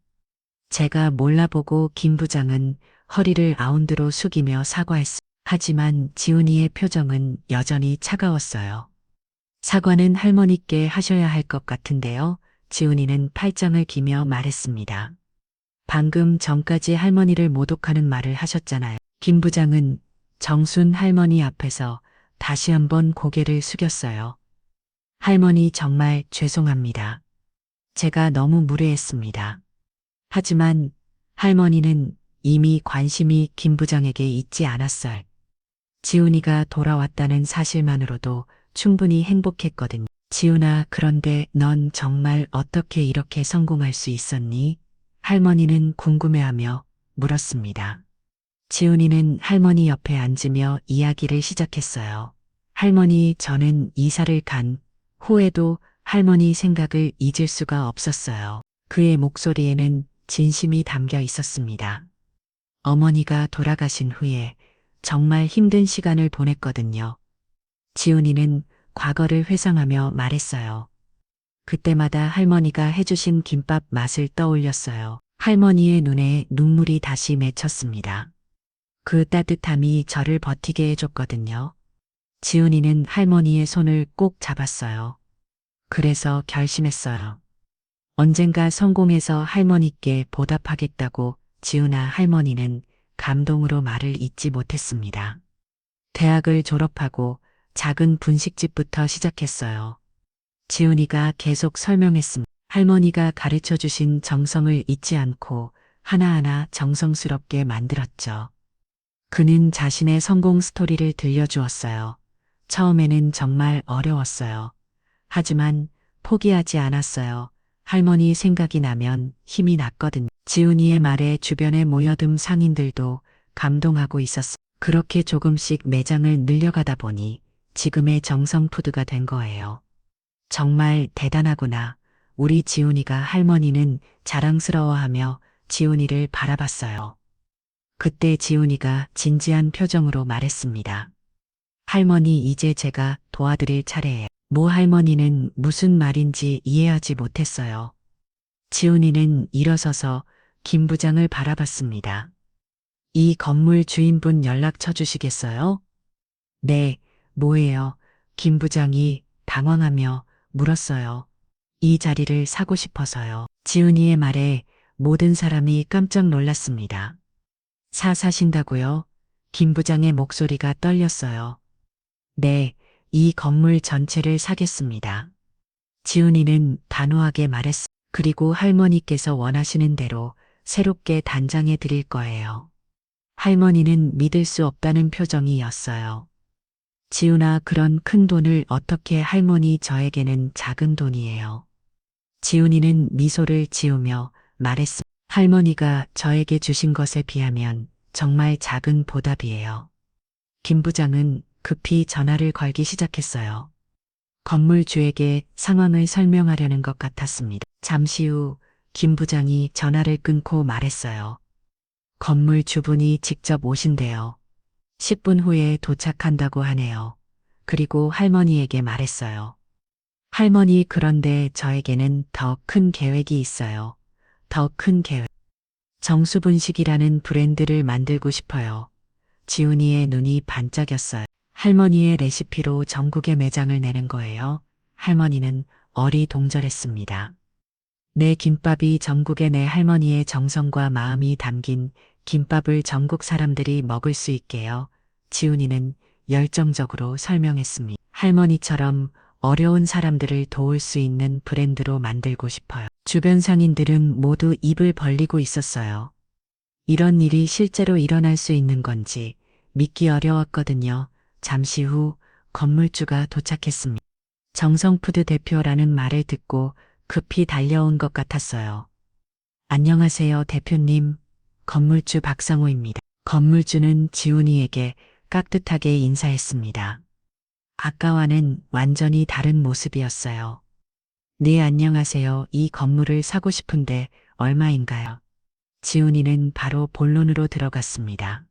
제가 몰라보고 김 부장은 허리를 아운드로 숙이며 사과했습니다. 하지만 지훈이의 표정은 여전히 차가웠어요. 사과는 할머니께 하셔야 할 것 같은데요. 지훈이는 팔짱을 끼며 말했습니다. 방금 전까지 할머니를 모독하는 말을 하셨잖아요. 김 부장은 정순 할머니 앞에서 다시 한번 고개를 숙였어요. 할머니 정말 죄송합니다. 제가 너무 무례했습니다. 하지만 할머니는 이미 관심이 김 부장에게 있지 않았어요. 지훈이가 돌아왔다는 사실만으로도 충분히 행복했거든요. 지훈아, 그런데 넌 정말 어떻게 이렇게 성공할 수 있었니? 할머니는 궁금해하며 물었습니다. 지훈이는 할머니 옆에 앉으며 이야기를 시작했어요. 할머니, 저는 이사를 간 후에도 할머니 생각을 잊을 수가 없었어요. 그의 목소리에는 진심이 담겨 있었습니다. 어머니가 돌아가신 후에 정말 힘든 시간을 보냈거든요. 지훈이는 과거를 회상하며 말했어요. 그때마다 할머니가 해주신 김밥 맛을 떠올렸어요. 할머니의 눈에 눈물이 다시 맺혔습니다. 그 따뜻함이 저를 버티게 해줬거든요. 지훈이는 할머니의 손을 꼭 잡았어요. 그래서 결심했어요. 언젠가 성공해서 할머니께 보답하겠다고. 지훈아, 할머니는 감동으로 말을 잇지 못했습니다. 대학을 졸업하고 작은 분식집부터 시작했어요. 지훈이가 계속 설명했습니다. 할머니가 가르쳐 주신 정성을 잊지 않고 하나하나 정성스럽게 만들었죠. 그는 자신의 성공 스토리를 들려주었어요. 처음에는 정말 어려웠어요. 하지만 포기하지 않았어요. 할머니 생각이 나면 힘이 났거든요. 지훈이의 말에 주변에 모여든 상인들도 감동하고 있었어요. 그렇게 조금씩 매장을 늘려가다 보니 지금의 정성푸드가 된 거예요. 정말 대단하구나. 우리 지훈이가. 할머니는 자랑스러워하며 지훈이를 바라봤어요. 그때 지훈이가 진지한 표정으로 말했습니다. 할머니, 이제 제가 도와드릴 차례예요. 할머니는 무슨 말인지 이해하지 못했어요. 지훈이는 일어서서 김 부장을 바라봤습니다. 이 건물 주인분 연락처 주시겠어요? 네, 뭐예요? 김 부장이 당황하며 물었어요. 이 자리를 사고 싶어서요. 지훈이의 말에 모든 사람이 깜짝 놀랐습니다. 사신다고요? 김 부장의 목소리가 떨렸어요. 네, 이 건물 전체를 사겠습니다. 지훈이는 단호하게 말했습니다. 그리고 할머니께서 원하시는 대로 새롭게 단장해 드릴 거예요. 할머니는 믿을 수 없다는 표정이었어요. 지훈아, 그런 큰 돈을 어떻게. 할머니, 저에게는 작은 돈이에요. 지훈이는 미소를 지으며 말했습니다. 할머니가 저에게 주신 것에 비하면 정말 작은 보답이에요. 김 부장은 급히 전화를 걸기 시작했어요. 건물주에게 상황을 설명하려는 것 같았습니다. 잠시 후 김 부장이 전화를 끊고 말했어요. 건물 주분이 직접 오신대요. 10분 후에 도착한다고 하네요. 그리고 할머니에게 말했어요. 할머니, 그런데 저에게는 더 큰 계획이 있어요. 더 큰 계획. 정수분식이라는 브랜드를 만들고 싶어요. 지훈이의 눈이 반짝였어요. 할머니의 레시피로 전국에 매장을 내는 거예요. 할머니는 어리동절했습니다. 내 김밥이 전국에. 내 할머니의 정성과 마음이 담긴 김밥을 전국 사람들이 먹을 수 있게요. 지훈이는 열정적으로 설명했습니다. 할머니처럼 어려운 사람들을 도울 수 있는 브랜드로 만들고 싶어요. 주변 상인들은 모두 입을 벌리고 있었어요. 이런 일이 실제로 일어날 수 있는 건지 믿기 어려웠거든요. 잠시 후 건물주가 도착했습니다. 정성푸드 대표라는 말을 듣고 급히 달려온 것 같았어요. 안녕하세요, 대표님. 건물주 박상호입니다. 건물주는 지훈이에게 깍듯하게 인사했습니다. 아까와는 완전히 다른 모습이었어요. 네, 안녕하세요. 이 건물을 사고 싶은데 얼마인가요? 지훈이는 바로 본론으로 들어갔습니다.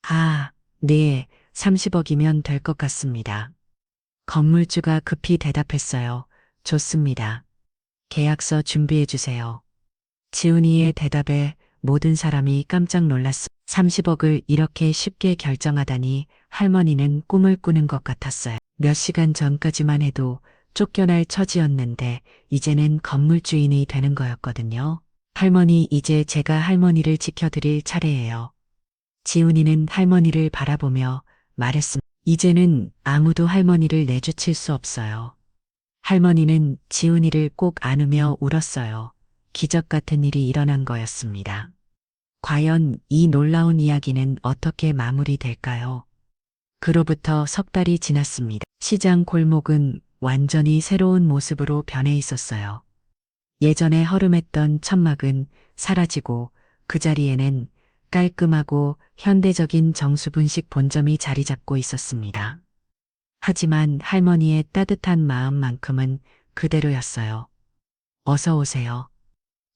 아, 네, 30억이면 될 것 같습니다. 건물주가 급히 대답했어요. 좋습니다. 계약서 준비해 주세요. 지훈이의 대답에 모든 사람이 깜짝 놀랐어. 30억을 이렇게 쉽게 결정하다니 할머니는 꿈을 꾸는 것 같았어요. 몇 시간 전까지만 해도 쫓겨날 처지였는데 이제는 건물 주인이 되는 거였거든요. 할머니, 이제 제가 할머니를 지켜드릴 차례예요. 지훈이는 할머니를 바라보며 말했습니다. 이제는 아무도 할머니를 내주칠 수 없어요. 할머니는 지훈이를 꼭 안으며 울었어요. 기적 같은 일이 일어난 거였습니다. 과연 이 놀라운 이야기는 어떻게 마무리될까요? 그로부터 석 달이 지났습니다. 시장 골목은 완전히 새로운 모습으로 변해 있었어요. 예전에 허름했던 천막은 사라지고 그 자리에는 깔끔하고 현대적인 정수분식 본점이 자리 잡고 있었습니다. 하지만 할머니의 따뜻한 마음만큼은 그대로였어요. 어서 오세요.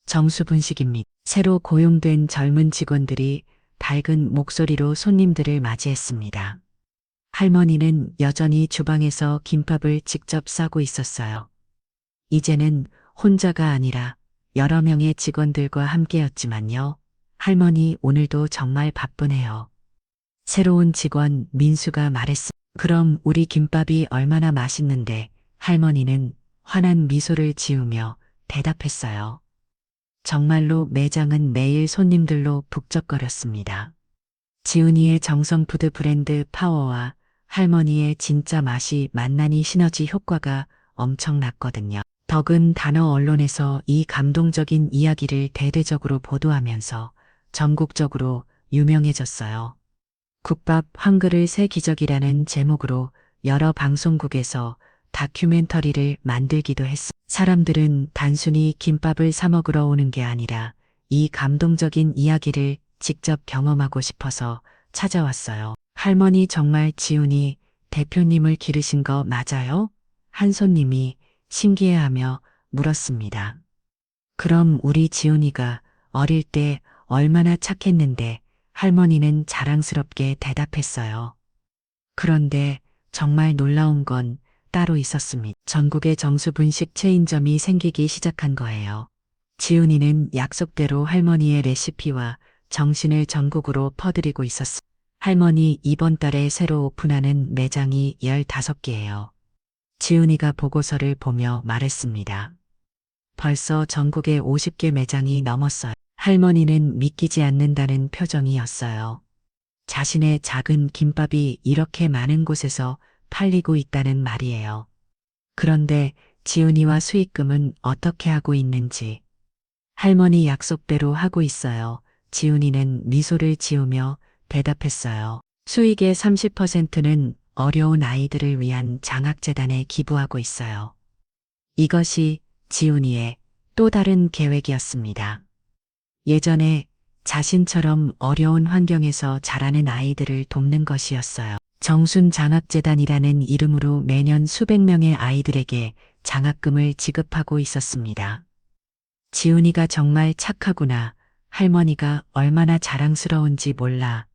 정수분식입니다. 새로 고용된 젊은 직원들이 밝은 목소리로 손님들을 맞이했습니다. 할머니는 여전히 주방에서 김밥을 직접 싸고 있었어요. 이제는 혼자가 아니라 여러 명의 직원들과 함께였지만요. 할머니, 오늘도 정말 바쁘네요. 새로운 직원 민수가 말했습니다. 그럼 우리 김밥이 얼마나 맛있는데? 할머니는 환한 미소를 지으며 대답했어요. 정말로 매장은 매일 손님들로 북적거렸습니다. 지훈이의 정성 푸드 브랜드 파워와 할머니의 진짜 맛이 만나니 시너지 효과가 엄청났거든요. 덕은 단어 언론에서 이 감동적인 이야기를 대대적으로 보도하면서 전국적으로 유명해졌어요. 국밥 한 그릇 새 기적이라는 제목으로 여러 방송국에서 다큐멘터리를 만들기도 했습니다. 사람들은 단순히 김밥을 사 먹으러 오는 게 아니라 이 감동적인 이야기를 직접 경험하고 싶어서 찾아왔어요. 할머니, 정말 지훈이 대표님을 기르신 거 맞아요? 한 손님이 신기해하며 물었습니다. 그럼 우리 지훈이가 어릴 때 얼마나 착했는데, 할머니는 자랑스럽게 대답했어요. 그런데 정말 놀라운 건 따로 있었습니다. 전국에 정수분식 체인점이 생기기 시작한 거예요. 지훈이는 약속대로 할머니의 레시피와 정신을 전국으로 퍼뜨리고 있었습니다. 할머니, 이번 달에 새로 오픈하는 매장이 15개예요. 지훈이가 보고서를 보며 말했습니다. 벌써 전국에 50개 매장이 넘었어요. 할머니는 믿기지 않는다는 표정이었어요. 자신의 작은 김밥이 이렇게 많은 곳에서 팔리고 있다는 말이에요. 그런데 지훈이와 수익금은 어떻게 하고 있는지. 할머니 약속대로 하고 있어요. 지훈이는 미소를 지으며 대답했어요. 수익의 30%는 어려운 아이들을 위한 장학재단에 기부하고 있어요. 이것이 지훈이의 또 다른 계획이었습니다. 예전에 자신처럼 어려운 환경에서 자라는 아이들을 돕는 것이었어요. 정순장학재단이라는 이름으로 매년 수백 명의 아이들에게 장학금을 지급하고 있었습니다. 지훈이가 정말 착하구나. 할머니가 얼마나 자랑스러운지 몰라.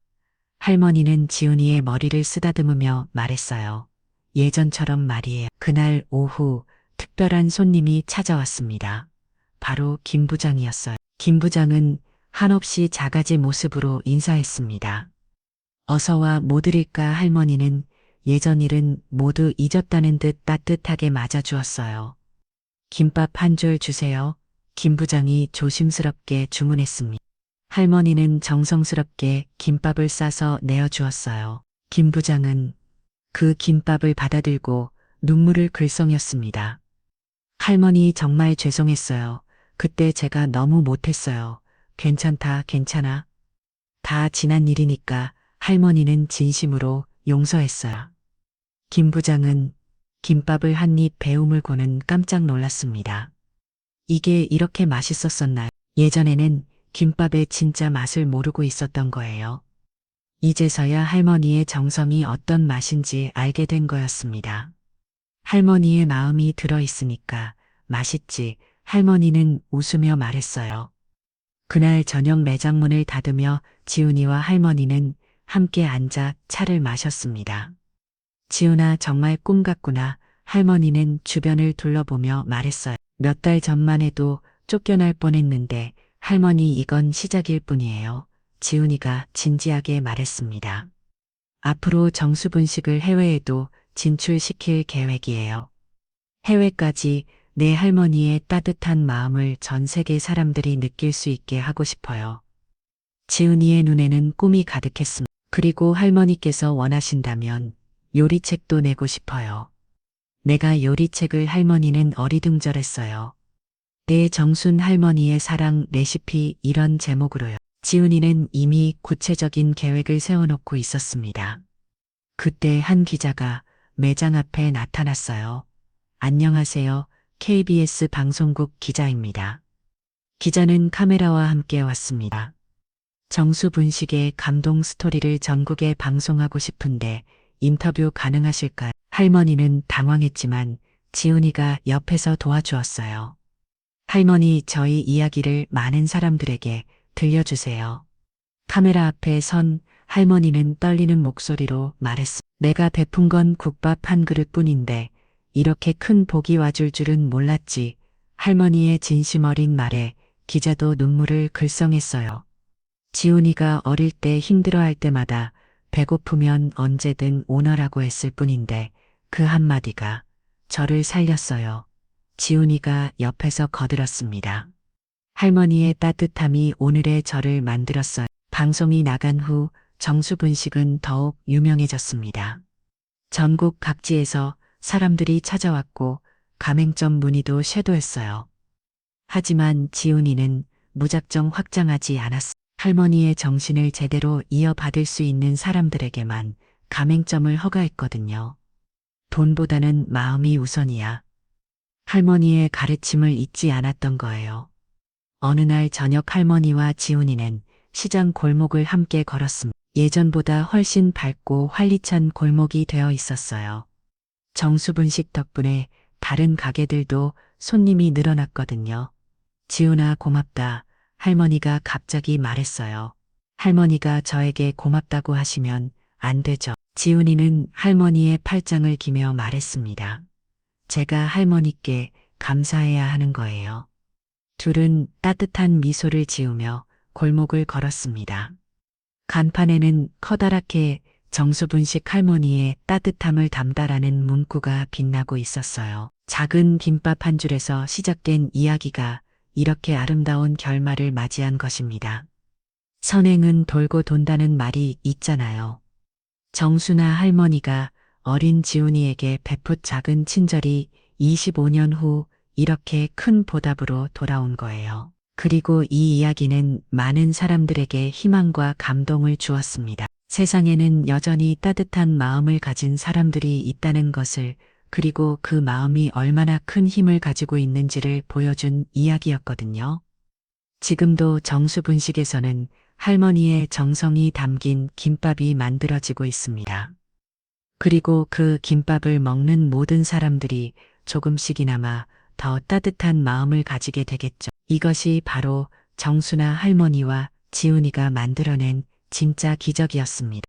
할머니는 지훈이의 머리를 쓰다듬으며 말했어요. 예전처럼 말이에요. 그날 오후 특별한 손님이 찾아왔습니다. 바로 김 부장이었어요. 김 부장은 한없이 작아진 모습으로 인사했습니다. 어서와 뭐 드릴까? 할머니는 예전 일은 모두 잊었다는 듯 따뜻하게 맞아주었어요. 김밥 한 줄 주세요. 김 부장이 조심스럽게 주문했습니다. 할머니는 정성스럽게 김밥을 싸서 내어주었어요. 김 부장은 그 김밥을 받아들고 눈물을 글썽였습니다. 할머니, 정말 죄송했어요. 그때 제가 너무 못했어요. 괜찮다, 괜찮아. 다 지난 일이니까. 할머니는 진심으로 용서했어요. 김 부장은 김밥을 한 입 베우물고는 깜짝 놀랐습니다. 이게 이렇게 맛있었었나요? 예전에는 김밥의 진짜 맛을 모르고 있었던 거예요. 이제서야 할머니의 정성이 어떤 맛인지 알게 된 거였습니다. 할머니의 마음이 들어있으니까 맛있지. 할머니는 웃으며 말했어요. 그날 저녁 매장 문을 닫으며 지훈이와 할머니는 함께 앉아 차를 마셨습니다. 지훈아, 정말 꿈 같구나. 할머니는 주변을 둘러보며 말했어요. 몇 달 전만 해도 쫓겨날 뻔했는데 할머니, 이건 시작일 뿐이에요. 지훈이가 진지하게 말했습니다. 앞으로 정수분식을 해외에도 진출시킬 계획이에요. 해외까지 내 할머니의 따뜻한 마음을 전 세계 사람들이 느낄 수 있게 하고 싶어요. 지은이의 눈에는 꿈이 가득했습니다. 그리고 할머니께서 원하신다면 요리책도 내고 싶어요. 내가 요리책을. 할머니는 어리둥절했어요. 내 정순 할머니의 사랑 레시피, 이런 제목으로요. 지은이는 이미 구체적인 계획을 세워놓고 있었습니다. 그때 한 기자가 매장 앞에 나타났어요. 안녕하세요. KBS 방송국 기자입니다. 기자는 카메라와 함께 왔습니다. 정수분식의 감동 스토리를 전국에 방송하고 싶은데 인터뷰 가능하실까요? 할머니는 당황했지만 지훈이가 옆에서 도와주었어요. 할머니, 저희 이야기를 많은 사람들에게 들려주세요. 카메라 앞에 선 할머니는 떨리는 목소리로 말했습니다. 내가 베푼 건 국밥 한 그릇뿐인데 이렇게 큰 복이 와줄 줄은 몰랐지. 할머니의 진심 어린 말에 기자도 눈물을 글썽했어요. 지훈이가 어릴 때 힘들어할 때마다 배고프면 언제든 오너라고 했을 뿐인데 그 한마디가 저를 살렸어요. 지훈이가 옆에서 거들었습니다. 할머니의 따뜻함이 오늘의 저를 만들었어요. 방송이 나간 후 정수분식은 더욱 유명해졌습니다. 전국 각지에서 사람들이 찾아왔고 가맹점 문의도 쇄도했어요. 하지만 지훈이는 무작정 확장하지 않았습니다. 할머니의 정신을 제대로 이어받을 수 있는 사람들에게만 가맹점을 허가했거든요. 돈보다는 마음이 우선이야. 할머니의 가르침을 잊지 않았던 거예요. 어느 날 저녁 할머니와 지훈이는 시장 골목을 함께 걸었습니다. 예전보다 훨씬 밝고 활기찬 골목이 되어 있었어요. 정수분식 덕분에 다른 가게들도 손님이 늘어났거든요. 지훈아, 고맙다. 할머니가 갑자기 말했어요. 할머니가 저에게 고맙다고 하시면 안 되죠. 지훈이는 할머니의 팔짱을 기며 말했습니다. 제가 할머니께 감사해야 하는 거예요. 둘은 따뜻한 미소를 지으며 골목을 걸었습니다. 간판에는 커다랗게 정수분식 할머니의 따뜻함을 담다라는 문구가 빛나고 있었어요. 작은 김밥 한 줄에서 시작된 이야기가 이렇게 아름다운 결말을 맞이한 것입니다. 선행은 돌고 돈다는 말이 있잖아요. 정수나 할머니가 어린 지훈이에게 베푼 작은 친절이 25년 후 이렇게 큰 보답으로 돌아온 거예요. 그리고 이 이야기는 많은 사람들에게 희망과 감동을 주었습니다. 세상에는 여전히 따뜻한 마음을 가진 사람들이 있다는 것을, 그리고 그 마음이 얼마나 큰 힘을 가지고 있는지를 보여준 이야기였거든요. 지금도 정수분식에서는 할머니의 정성이 담긴 김밥이 만들어지고 있습니다. 그리고 그 김밥을 먹는 모든 사람들이 조금씩이나마 더 따뜻한 마음을 가지게 되겠죠. 이것이 바로 정수나 할머니와 지훈이가 만들어낸 진짜 기적이었습니다.